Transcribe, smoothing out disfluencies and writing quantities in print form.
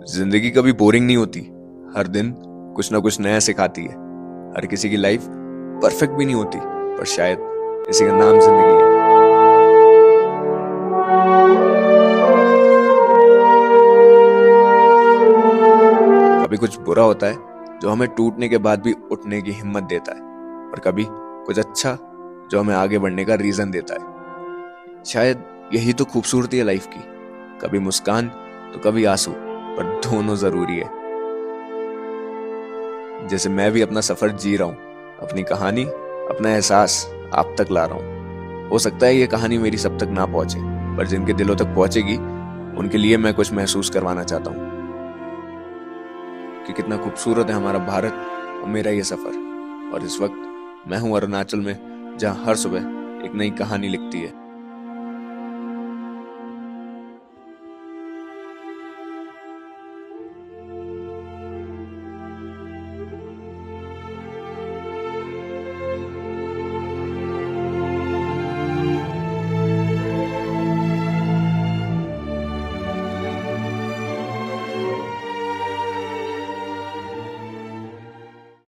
जिंदगी कभी बोरिंग नहीं होती। हर दिन कुछ ना कुछ नया सिखाती है। हर किसी की लाइफ परफेक्ट भी नहीं होती, पर शायद इसी का नाम जिंदगी है। कभी कुछ बुरा होता है जो हमें टूटने के बाद भी उठने की हिम्मत देता है, और कभी कुछ अच्छा जो हमें आगे बढ़ने का रीजन देता है। शायद यही तो खूबसूरती है लाइफ की। कभी मुस्कान तो कभी आंसू, पर दोनों जरूरी है। जैसे मैं भी अपना सफर जी रहा हूं, अपनी कहानी, अपना एहसास आप तक ला रहा हूं। हो सकता है ये कहानी मेरी सब तक ना पहुंचे, पर जिनके दिलों तक पहुंचेगी उनके लिए मैं कुछ महसूस करवाना चाहता हूं कि कितना खूबसूरत है हमारा भारत और मेरा ये सफर। और इस वक्त मैं हूं अरुणाचल में, जहां हर सुबह एक नई कहानी लिखती है।